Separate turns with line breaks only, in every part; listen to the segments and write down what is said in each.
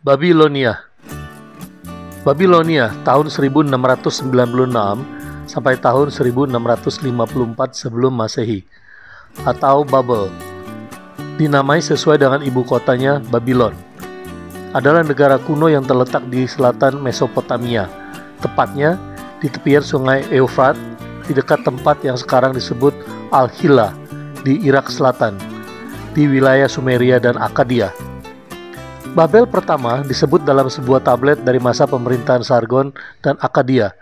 Babilonia. Babilonia tahun 1696 sampai tahun 1654 sebelum Masehi, atau Babel, dinamai sesuai dengan ibu kotanya Babylon, adalah negara kuno yang terletak di selatan Mesopotamia, tepatnya di tepian sungai Eufrat, di dekat tempat yang sekarang disebut Al-Hilla di Irak Selatan, di wilayah Sumeria dan Akkadia. Babel pertama disebut dalam sebuah tablet dari masa pemerintahan Sargon dan Akkadia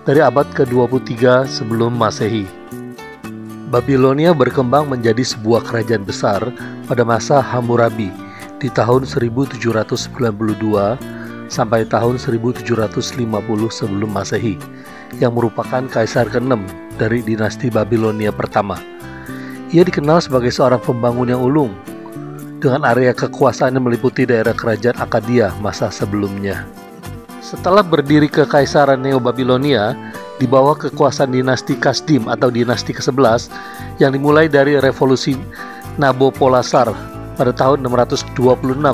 dari abad ke-23 sebelum Masehi. Babilonia berkembang menjadi sebuah kerajaan besar pada masa Hammurabi di tahun 1792 sampai tahun 1750 sebelum Masehi, yang merupakan kaisar ke-6 dari dinasti Babilonia pertama. Ia dikenal sebagai seorang pembangun yang ulung, dengan area kekuasaan yang meliputi daerah kerajaan Akkadia masa sebelumnya. Setelah berdiri kekaisaran Neo-Babilonia di bawah kekuasaan dinasti Kasdim atau dinasti ke-11 yang dimulai dari revolusi Nabopolassar pada tahun 626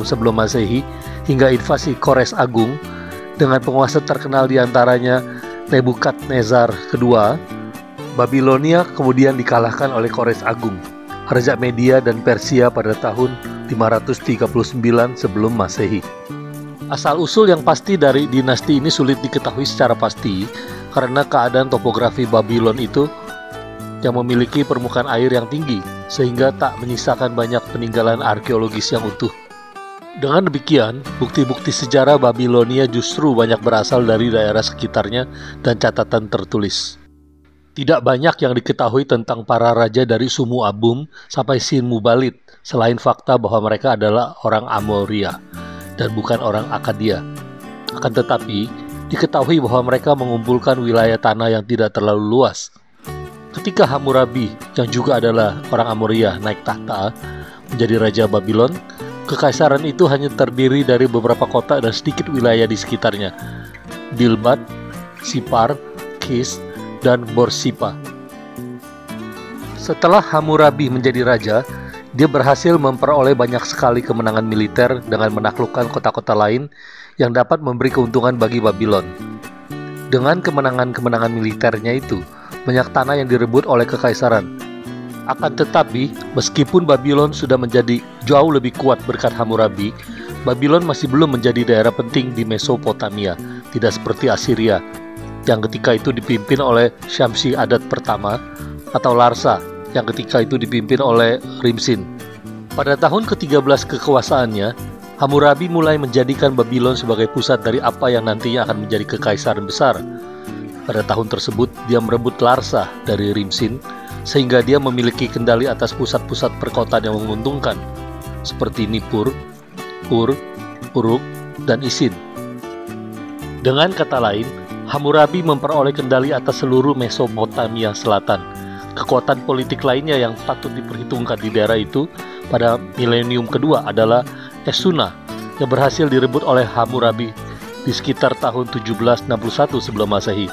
sebelum Masehi hingga invasi Kores Agung dengan penguasa terkenal diantaranya Nebukadnezar II, Babilonia kemudian dikalahkan oleh Kores Agung, Raja Media dan Persia pada tahun 539 sebelum Masehi. Asal-usul yang pasti dari dinasti ini sulit diketahui secara pasti karena keadaan topografi Babylon itu yang memiliki permukaan air yang tinggi sehingga tak menyisakan banyak peninggalan arkeologis yang utuh. Dengan demikian, bukti-bukti sejarah Babilonia justru banyak berasal dari daerah sekitarnya dan catatan tertulis. Tidak banyak yang diketahui tentang para raja dari Sumu Abum sampai Sin Muballit, selain fakta bahwa mereka adalah orang Amoria dan bukan orang Akkadia. Akan tetapi, diketahui bahwa mereka mengumpulkan wilayah tanah yang tidak terlalu luas. Ketika Hammurabi, yang juga adalah orang Amoria, naik tahta menjadi Raja Babylon, kekaisaran itu hanya terdiri dari beberapa kota dan sedikit wilayah di sekitarnya, Dilbat, Sipar, Kis, dan Borsippa. Setelah Hammurabi menjadi raja, dia berhasil memperoleh banyak sekali kemenangan militer dengan menaklukkan kota-kota lain yang dapat memberi keuntungan bagi Babylon. Dengan kemenangan-kemenangan militernya itu, banyak tanah yang direbut oleh kekaisaran. Akan tetapi, meskipun Babylon sudah menjadi jauh lebih kuat berkat Hammurabi, Babylon masih belum menjadi daerah penting di Mesopotamia, tidak seperti Assyria, yang ketika itu dipimpin oleh Syamsi Adad pertama, atau Larsa, yang ketika itu dipimpin oleh Rimsin. Pada tahun ke-13 kekuasaannya, Hammurabi mulai menjadikan Babylon sebagai pusat dari apa yang nantinya akan menjadi kekaisaran besar. Pada tahun tersebut, dia merebut Larsa dari Rimsin, sehingga dia memiliki kendali atas pusat-pusat perkotaan yang menguntungkan, seperti Nippur, Ur, Uruk, dan Isin. Dengan kata lain, Hammurabi memperoleh kendali atas seluruh Mesopotamia Selatan. Kekuatan politik lainnya yang patut diperhitungkan di daerah itu pada milenium kedua adalah Esuna, yang berhasil direbut oleh Hammurabi di sekitar tahun 1761 sebelum Masehi.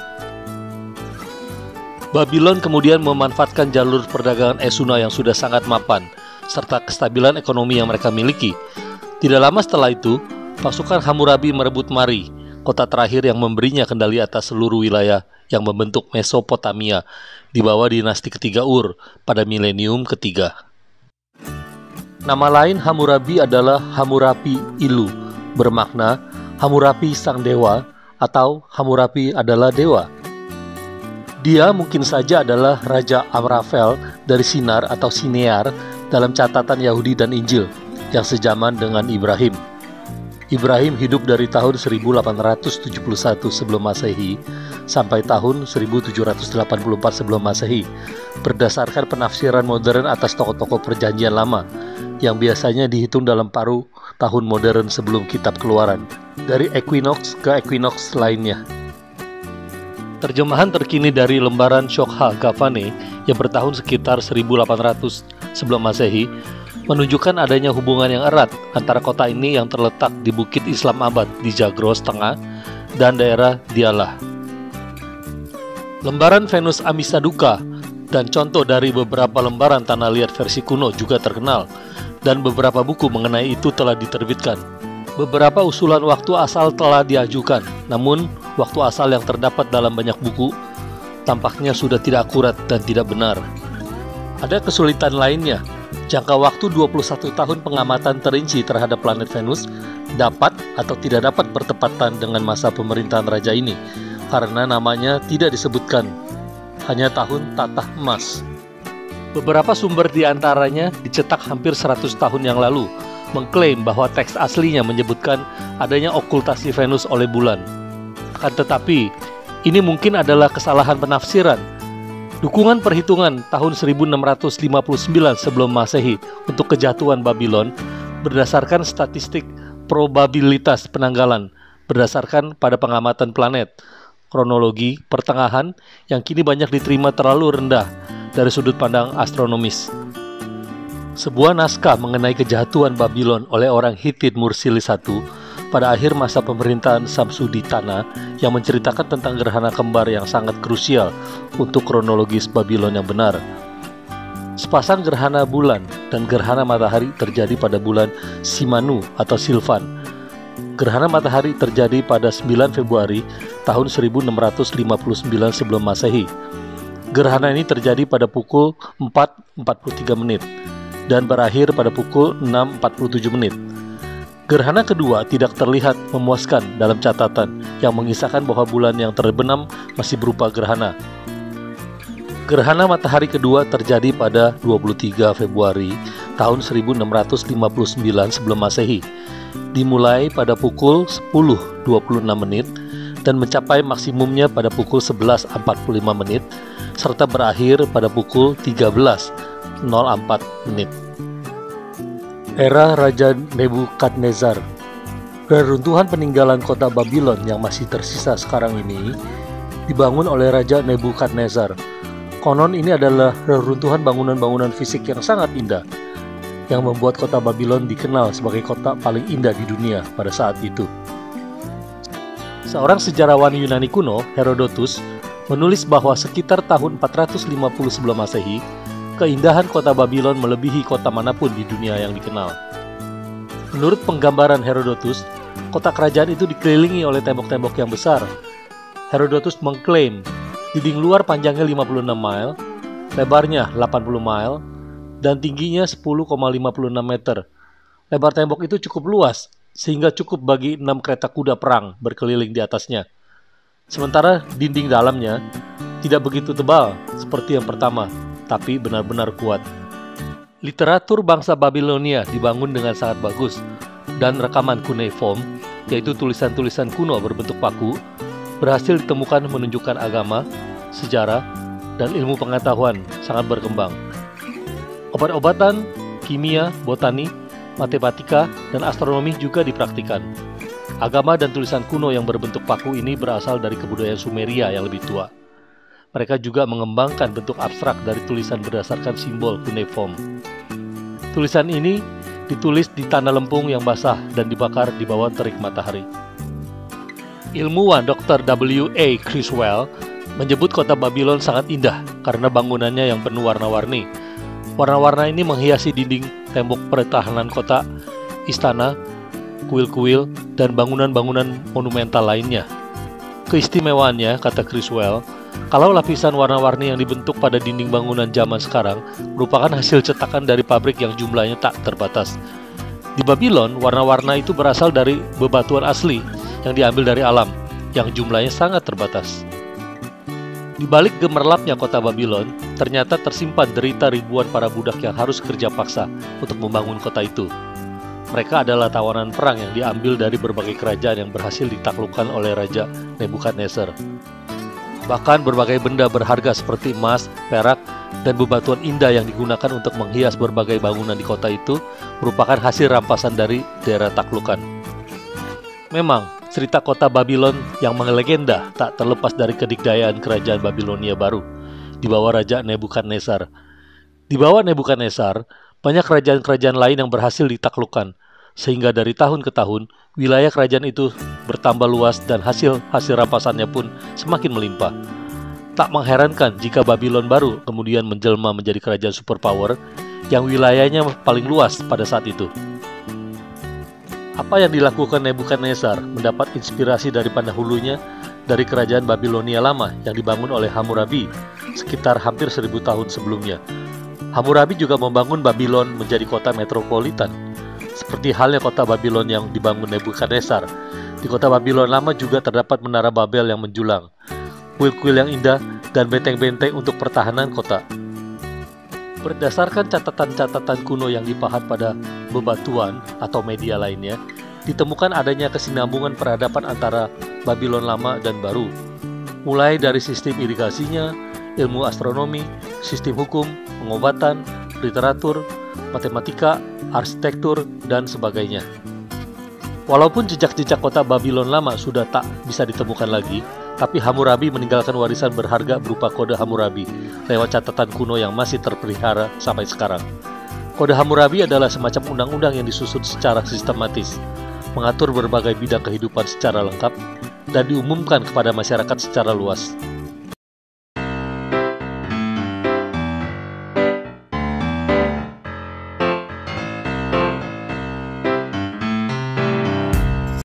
Babylon kemudian memanfaatkan jalur perdagangan Esuna yang sudah sangat mapan, serta kestabilan ekonomi yang mereka miliki. Tidak lama setelah itu, pasukan Hammurabi merebut Mari, kota terakhir yang memberinya kendali atas seluruh wilayah yang membentuk Mesopotamia di bawah dinasti ketiga Ur pada milenium ketiga. Nama lain Hammurabi adalah Hammurapi Ilu, bermakna Hammurapi sang dewa atau Hammurapi adalah dewa. Dia mungkin saja adalah Raja Amrafel dari Sinar atau Sinear dalam catatan Yahudi dan Injil yang sejaman dengan Ibrahim. Ibrahim hidup dari tahun 1871 sebelum Masehi sampai tahun 1784 sebelum Masehi berdasarkan penafsiran modern atas tokoh-tokoh perjanjian lama yang biasanya dihitung dalam paruh tahun modern sebelum kitab Keluaran, dari equinox ke equinox lainnya. Terjemahan terkini dari lembaran Shokha Gavane yang bertahun sekitar 1800 sebelum Masehi menunjukkan adanya hubungan yang erat antara kota ini yang terletak di Bukit Islamabad di Zagros Tengah dan daerah Diyala. Lembaran Venus Amisaduqa dan contoh dari beberapa lembaran tanah liat versi kuno juga terkenal, dan beberapa buku mengenai itu telah diterbitkan. Beberapa usulan waktu asal telah diajukan, namun waktu asal yang terdapat dalam banyak buku tampaknya sudah tidak akurat dan tidak benar. Ada kesulitan lainnya. Jangka waktu 21 tahun pengamatan terinci terhadap planet Venus dapat atau tidak dapat bertepatan dengan masa pemerintahan raja ini, karena namanya tidak disebutkan, hanya tahun tatah emas. Beberapa sumber diantaranya dicetak hampir 100 tahun yang lalu, mengklaim bahwa teks aslinya menyebutkan adanya okultasi Venus oleh bulan. Akan tetapi, ini mungkin adalah kesalahan penafsiran. Dukungan perhitungan tahun 1659 sebelum Masehi untuk kejatuhan Babylon berdasarkan statistik probabilitas penanggalan berdasarkan pada pengamatan planet, kronologi pertengahan yang kini banyak diterima terlalu rendah dari sudut pandang astronomis. Sebuah naskah mengenai kejatuhan Babylon oleh orang Hittite Mursili I pada akhir masa pemerintahan Samsuditana yang menceritakan tentang gerhana kembar yang sangat krusial untuk kronologis Babylon yang benar. Sepasang gerhana bulan dan gerhana matahari terjadi pada bulan Simanu atau Silvan. Gerhana matahari terjadi pada 9 Februari tahun 1659 sebelum Masehi. Gerhana ini terjadi pada pukul 4.43 menit dan berakhir pada pukul 6.47 menit. Gerhana kedua tidak terlihat memuaskan dalam catatan yang mengisahkan bahwa bulan yang terbenam masih berupa gerhana. Gerhana matahari kedua terjadi pada 23 Februari tahun 1659 sebelum Masehi, dimulai pada pukul 10.26 menit dan mencapai maksimumnya pada pukul 11.45 menit serta berakhir pada pukul 13.04 menit. Era Raja Nebukadnezar. Reruntuhan peninggalan kota Babylon yang masih tersisa sekarang ini dibangun oleh Raja Nebukadnezar. Konon ini adalah reruntuhan bangunan-bangunan fisik yang sangat indah, yang membuat kota Babylon dikenal sebagai kota paling indah di dunia pada saat itu. Seorang sejarawan Yunani kuno, Herodotus, menulis bahwa sekitar tahun 450 sebelum Masehi, keindahan kota Babylon melebihi kota manapun di dunia yang dikenal. Menurut penggambaran Herodotus, kota kerajaan itu dikelilingi oleh tembok-tembok yang besar. Herodotus mengklaim dinding luar panjangnya 56 mile, lebarnya 80 mile, dan tingginya 10,56 meter. Lebar tembok itu cukup luas, sehingga cukup bagi 6 kereta kuda perang berkeliling di atasnya. Sementara dinding dalamnya tidak begitu tebal seperti yang pertama, tapi benar-benar kuat. Literatur bangsa Babilonia dibangun dengan sangat bagus, dan rekaman cuneiform, yaitu tulisan-tulisan kuno berbentuk paku, berhasil ditemukan menunjukkan agama, sejarah, dan ilmu pengetahuan sangat berkembang. Obat-obatan, kimia, botani, matematika, dan astronomi juga dipraktikkan. Agama dan tulisan kuno yang berbentuk paku ini berasal dari kebudayaan Sumeria yang lebih tua. Mereka juga mengembangkan bentuk abstrak dari tulisan berdasarkan simbol cuneiform. Tulisan ini ditulis di tanah lempung yang basah dan dibakar di bawah terik matahari. Ilmuwan Dr. W.A. Criswell menyebut kota Babylon sangat indah karena bangunannya yang penuh warna-warni. Warna-warna ini menghiasi dinding, tembok pertahanan kota, istana, kuil-kuil, dan bangunan-bangunan monumental lainnya. Keistimewaannya, kata Criswell, kalau lapisan warna-warni yang dibentuk pada dinding bangunan zaman sekarang merupakan hasil cetakan dari pabrik yang jumlahnya tak terbatas. Di Babylon, warna-warna itu berasal dari bebatuan asli yang diambil dari alam, yang jumlahnya sangat terbatas. Di balik gemerlapnya kota Babylon, ternyata tersimpan derita ribuan para budak yang harus kerja paksa untuk membangun kota itu. Mereka adalah tawanan perang yang diambil dari berbagai kerajaan yang berhasil ditaklukkan oleh Raja Nebukadnezar. Bahkan berbagai benda berharga seperti emas, perak, dan bebatuan indah yang digunakan untuk menghias berbagai bangunan di kota itu merupakan hasil rampasan dari daerah taklukan. Memang, cerita kota Babylon yang melegenda tak terlepas dari kedikdayaan kerajaan Babilonia baru di bawah Raja Nebukadnezar. Di bawah Nebukadnezar, banyak kerajaan-kerajaan lain yang berhasil ditaklukkan, sehingga dari tahun ke tahun, wilayah kerajaan itu bertambah luas dan hasil rampasannya pun semakin melimpah. Tak mengherankan jika Babylon baru kemudian menjelma menjadi kerajaan superpower yang wilayahnya paling luas pada saat itu. Apa yang dilakukan Nebukadnezar mendapat inspirasi dari pendahulunya dari kerajaan Babilonia lama yang dibangun oleh Hammurabi sekitar hampir 1000 tahun sebelumnya. Hammurabi juga membangun Babylon menjadi kota metropolitan, seperti halnya kota Babylon yang dibangun Nebukadnezar. Di kota Babylon lama juga terdapat menara Babel yang menjulang, kuil-kuil yang indah, dan benteng-benteng untuk pertahanan kota. Berdasarkan catatan-catatan kuno yang dipahat pada bebatuan atau media lainnya, ditemukan adanya kesinambungan peradaban antara Babylon lama dan baru, mulai dari sistem irigasinya, ilmu astronomi, sistem hukum, pengobatan, literatur, matematika, arsitektur, dan sebagainya. Walaupun jejak-jejak kota Babylon lama sudah tak bisa ditemukan lagi, tapi Hammurabi meninggalkan warisan berharga berupa kode Hammurabi lewat catatan kuno yang masih terpelihara sampai sekarang. Kode Hammurabi adalah semacam undang-undang yang disusun secara sistematis, mengatur berbagai bidang kehidupan secara lengkap, dan diumumkan kepada masyarakat secara luas.